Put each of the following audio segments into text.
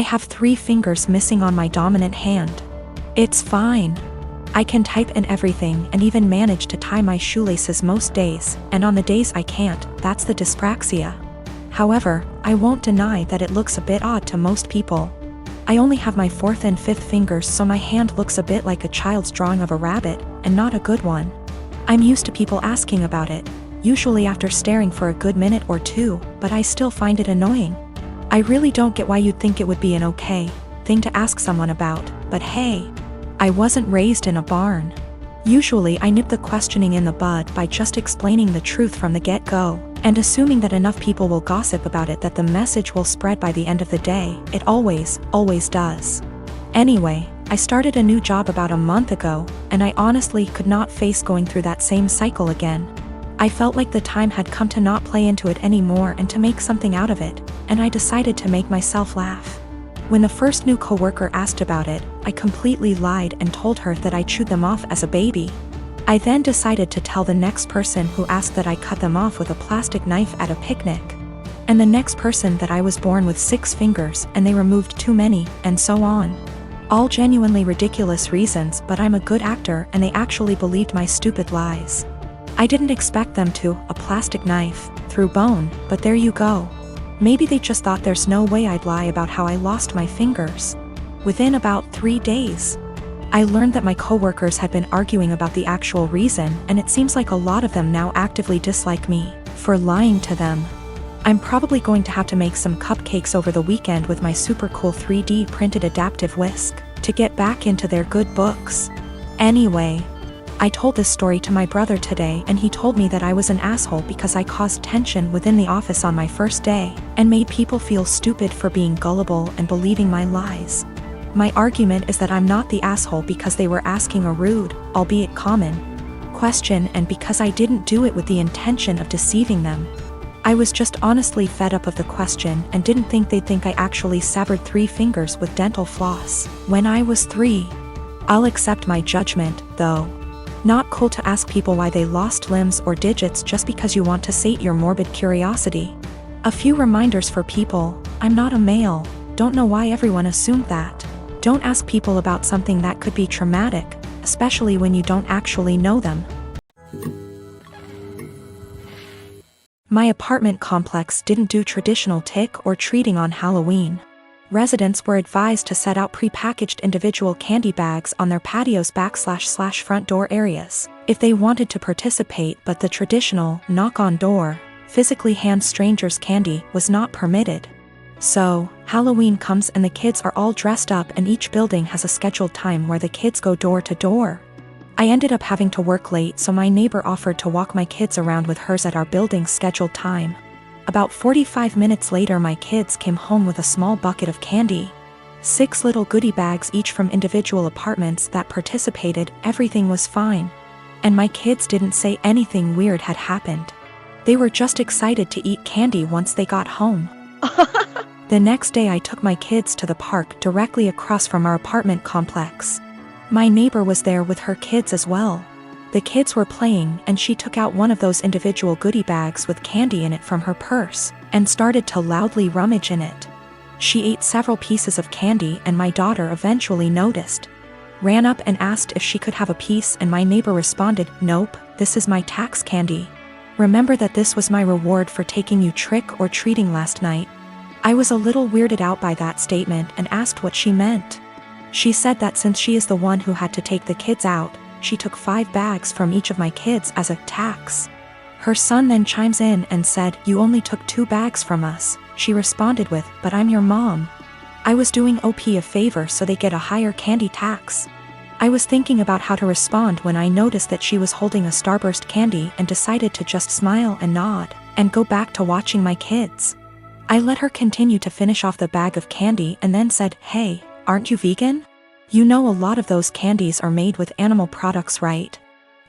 I have 3 fingers missing on my dominant hand. It's fine. I can type and everything and even manage to tie my shoelaces most days, and on the days I can't, that's the dyspraxia. However, I won't deny that it looks a bit odd to most people. I only have my 4th and 5th fingers, so my hand looks a bit like a child's drawing of a rabbit, and not a good one. I'm used to people asking about it, usually after staring for a good minute or 2, but I still find it annoying. I really don't get why you'd think it would be an okay thing to ask someone about, but hey, I wasn't raised in a barn. Usually I nip the questioning in the bud by just explaining the truth from the get-go, and assuming that enough people will gossip about it that the message will spread by the end of the day. It always does. Anyway, I started a new job about a month ago, and I honestly could not face going through that same cycle again. I felt like the time had come to not play into it anymore and to make something out of it, and I decided to make myself laugh. When the first new coworker asked about it, I completely lied and told her that I chewed them off as a baby. I then decided to tell the next person who asked that I cut them off with a plastic knife at a picnic. And the next person that I was born with 6 fingers and they removed too many, and so on. All genuinely ridiculous reasons, but I'm a good actor and they actually believed my stupid lies. I didn't expect them to, a plastic knife, through bone, but there you go. Maybe they just thought there's no way I'd lie about how I lost my fingers. Within about 3 days, I learned that my coworkers had been arguing about the actual reason, and it seems like a lot of them now actively dislike me for lying to them. I'm probably going to have to make some cupcakes over the weekend with my super cool 3D printed adaptive whisk to get back into their good books. Anyway, I told this story to my brother today, and he told me that I was an asshole because I caused tension within the office on my first day and made people feel stupid for being gullible and believing my lies. My argument is that I'm not the asshole because they were asking a rude, albeit common, question, and because I didn't do it with the intention of deceiving them. I was just honestly fed up of the question and didn't think they'd think I actually severed 3 fingers with dental floss when I was 3. I'll accept my judgment, though. Not cool to ask people why they lost limbs or digits just because you want to sate your morbid curiosity. A few reminders for people: I'm not a male. Don't know why everyone assumed that. Don't ask people about something that could be traumatic, especially when you don't actually know them. My apartment complex didn't do traditional trick or treating on Halloween. Residents were advised to set out pre-packaged individual candy bags on their patios / front door areas if they wanted to participate, but the traditional knock-on-door, physically hand strangers candy was not permitted. So, Halloween comes and the kids are all dressed up and each building has a scheduled time where the kids go door to door. I ended up having to work late, so my neighbor offered to walk my kids around with hers at our building's scheduled time. About 45 minutes later, my kids came home with a small bucket of candy. 6 little goodie bags each from individual apartments that participated. Everything was fine. And my kids didn't say anything weird had happened. They were just excited to eat candy once they got home. The next day I took my kids to the park directly across from our apartment complex. My neighbor was there with her kids as well. The kids were playing and she took out one of those individual goodie bags with candy in it from her purse and started to loudly rummage in it. She ate several pieces of candy and my daughter eventually noticed. Ran up and asked if she could have a piece, and my neighbor responded, "Nope, this is my tax candy. Remember that this was my reward for taking you trick or treating last night." I was a little weirded out by that statement and asked what she meant. She said that since she is the one who had to take the kids out, she took 5 bags from each of my kids as a tax. Her son then chimes in and said, "You only took 2 bags from us." She responded with, "But I'm your mom. I was doing OP a favor so they get a higher candy tax." I was thinking about how to respond when I noticed that she was holding a Starburst candy and decided to just smile and nod and go back to watching my kids. I let her continue to finish off the bag of candy and then said, "Hey, aren't you vegan? You know a lot of those candies are made with animal products, right?"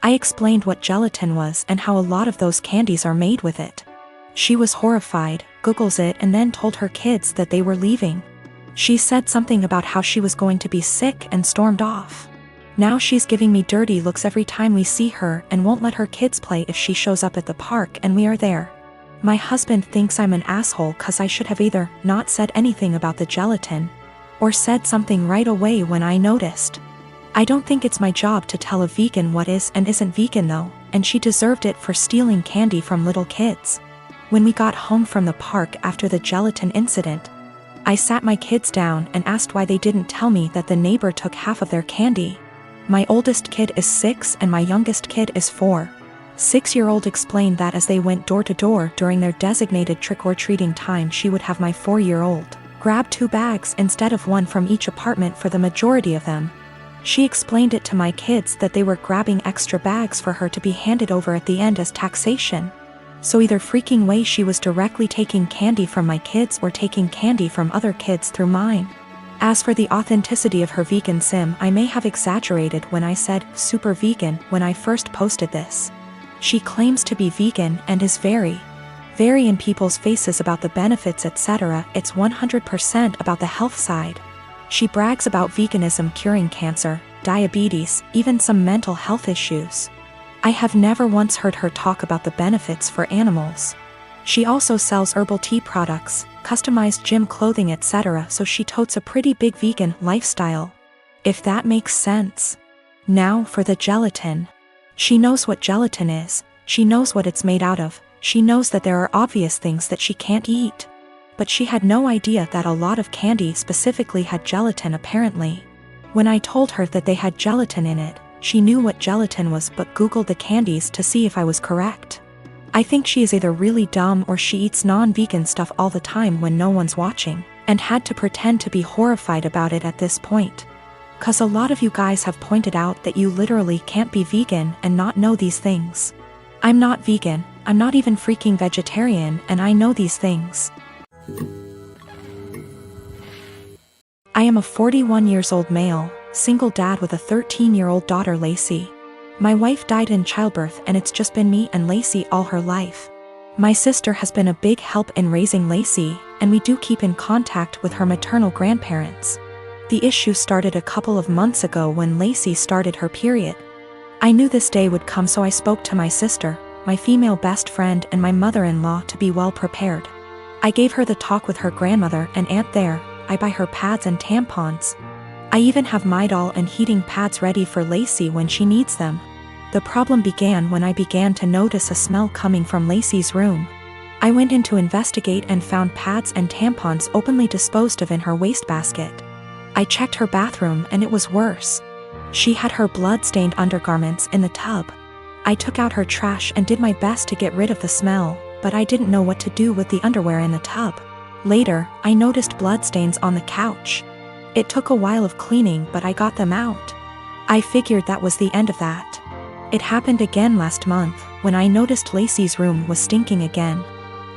I explained what gelatin was and how a lot of those candies are made with it. She was horrified, Googles it, and then told her kids that they were leaving. She said something about how she was going to be sick and stormed off. Now she's giving me dirty looks every time we see her and won't let her kids play if she shows up at the park and we are there. My husband thinks I'm an asshole cause I should have either not said anything about the gelatin or said something right away when I noticed. I don't think it's my job to tell a vegan what is and isn't vegan though, and she deserved it for stealing candy from little kids. When we got home from the park after the gelatin incident, I sat my kids down and asked why they didn't tell me that the neighbor took half of their candy. My oldest kid is 6 and my youngest kid is 4. 6-year-old explained that as they went door to door during their designated trick-or-treating time, she would have my 4-year-old grab 2 bags instead of 1 from each apartment for the majority of them. She explained it to my kids that they were grabbing extra bags for her to be handed over at the end as taxation. So either freaking way she was directly taking candy from my kids or taking candy from other kids through mine. As for the authenticity of her vegan sim, I may have exaggerated when I said super vegan when I first posted this. She claims to be vegan and is very in people's faces about the benefits, etc. It's 100% about the health side. She brags about veganism curing cancer, diabetes, even some mental health issues. I have never once heard her talk about the benefits for animals. She also sells herbal tea products, customized gym clothing, etc. So she totes a pretty big vegan lifestyle. If that makes sense. Now for the gelatin. She knows what gelatin is, she knows what it's made out of, she knows that there are obvious things that she can't eat. But she had no idea that a lot of candy specifically had gelatin apparently. When I told her that they had gelatin in it, she knew what gelatin was but Googled the candies to see if I was correct. I think she is either really dumb or she eats non-vegan stuff all the time when no one's watching, and had to pretend to be horrified about it at this point. 'Cause a lot of you guys have pointed out that you literally can't be vegan and not know these things. I'm not vegan, I'm not even freaking vegetarian, and I know these things. I am a 41 years old male, single dad with a 13-year-old daughter Lacey. My wife died in childbirth and it's just been me and Lacey all her life. My sister has been a big help in raising Lacey, and we do keep in contact with her maternal grandparents. The issue started a couple of months ago when Lacey started her period. I knew this day would come, so I spoke to my sister, my female best friend, and my mother-in-law to be well prepared. I gave her the talk with her grandmother and aunt there. I buy her pads and tampons. I even have Midol and heating pads ready for Lacey when she needs them. The problem began when I began to notice a smell coming from Lacey's room. I went in to investigate and found pads and tampons openly disposed of in her wastebasket. I checked her bathroom and it was worse. She had her blood-stained undergarments in the tub. I took out her trash and did my best to get rid of the smell, but I didn't know what to do with the underwear in the tub. Later, I noticed bloodstains on the couch. It took a while of cleaning, but I got them out. I figured that was the end of that. It happened again last month, when I noticed Lacey's room was stinking again.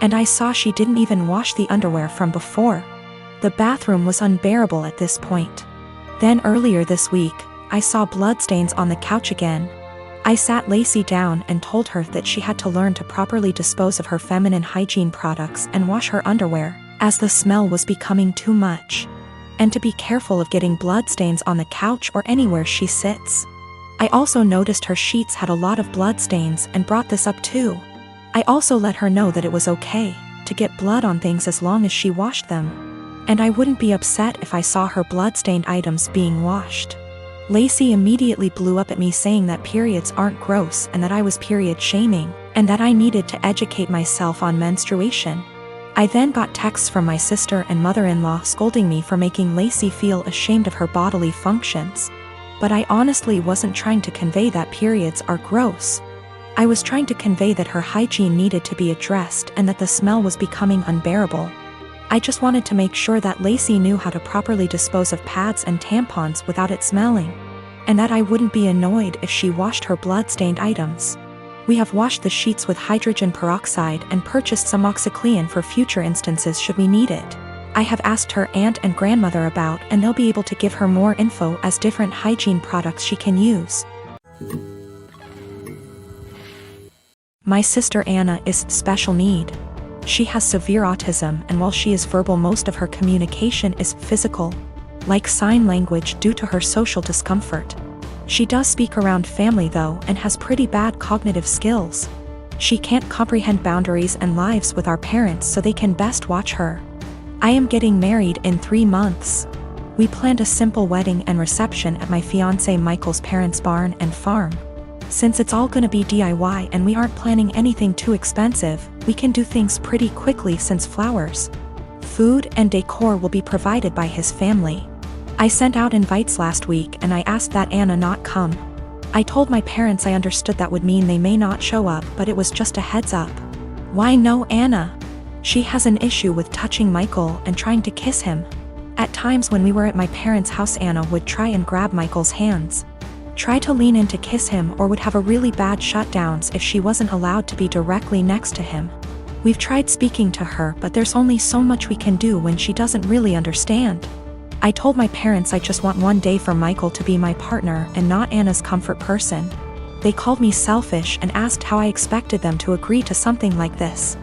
And I saw she didn't even wash the underwear from before. The bathroom was unbearable at this point. Then earlier this week, I saw bloodstains on the couch again. I sat Lacey down and told her that she had to learn to properly dispose of her feminine hygiene products and wash her underwear, as the smell was becoming too much. And to be careful of getting bloodstains on the couch or anywhere she sits. I also noticed her sheets had a lot of bloodstains and brought this up too. I also let her know that it was okay to get blood on things as long as she washed them. And I wouldn't be upset if I saw her bloodstained items being washed. Lacey immediately blew up at me saying that periods aren't gross and that I was period shaming, and that I needed to educate myself on menstruation. I then got texts from my sister and mother-in-law scolding me for making Lacey feel ashamed of her bodily functions. But I honestly wasn't trying to convey that periods are gross. I was trying to convey that her hygiene needed to be addressed and that the smell was becoming unbearable. I just wanted to make sure that Lacey knew how to properly dispose of pads and tampons without it smelling, and that I wouldn't be annoyed if she washed her blood-stained items. We have washed the sheets with hydrogen peroxide and purchased some OxyClean for future instances should we need it. I have asked her aunt and grandmother about, and they'll be able to give her more info as different hygiene products she can use. My sister Anna is special need. She has severe autism, and while she is verbal, most of her communication is physical, like sign language due to her social discomfort. She does speak around family though and has pretty bad cognitive skills. She can't comprehend boundaries and lives with our parents so they can best watch her. I am getting married in 3 months. We planned a simple wedding and reception at my fiancé Michael's parents' barn and farm. Since it's all gonna be DIY and we aren't planning anything too expensive, we can do things pretty quickly since flowers, food, and decor will be provided by his family. I sent out invites last week and I asked that Anna not come. I told my parents I understood that would mean they may not show up, but it was just a heads up. Why no Anna? She has an issue with touching Michael and trying to kiss him. At times when we were at my parents' house, Anna would try and grab Michael's hands, try to lean in to kiss him, or would have a really bad shutdowns if she wasn't allowed to be directly next to him. We've tried speaking to her, but there's only so much we can do when she doesn't really understand. I told my parents I just want one day for Michael to be my partner and not Anna's comfort person. They called me selfish and asked how I expected them to agree to something like this.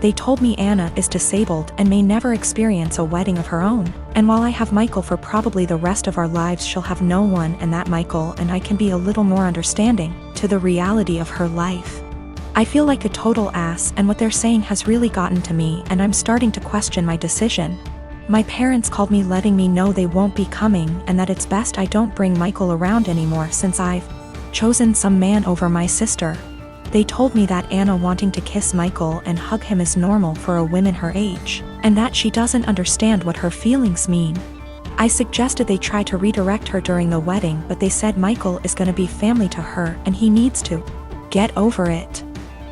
They told me Anna is disabled and may never experience a wedding of her own, and while I have Michael for probably the rest of our lives, she'll have no one, and that Michael and I can be a little more understanding to the reality of her life. I feel like a total ass, and what they're saying has really gotten to me, and I'm starting to question my decision. My parents called me letting me know they won't be coming and that it's best I don't bring Michael around anymore since I've chosen some man over my sister. They told me that Anna wanting to kiss Michael and hug him is normal for a woman her age, and that she doesn't understand what her feelings mean. I suggested they try to redirect her during the wedding, but they said Michael is gonna be family to her and he needs to get over it.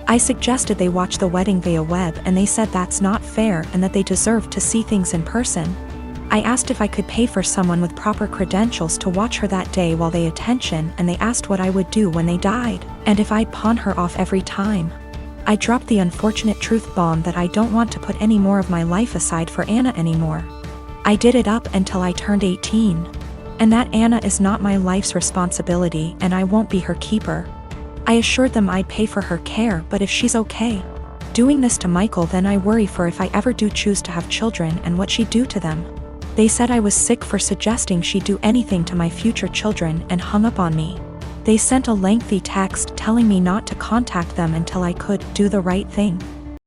I suggested they watch the wedding via web, and they said that's not fair and that they deserve to see things in person. I asked if I could pay for someone with proper credentials to watch her that day while they attention, and they asked what I would do when they died, and if I'd pawn her off every time. I dropped the unfortunate truth bomb that I don't want to put any more of my life aside for Anna anymore. I did it up until I turned 18. And that Anna is not my life's responsibility and I won't be her keeper. I assured them I'd pay for her care, but if she's okay doing this to Michael, then I worry for if I ever do choose to have children and what she'd do to them. They said I was sick for suggesting she'd do anything to my future children and hung up on me. They sent a lengthy text telling me not to contact them until I could do the right thing.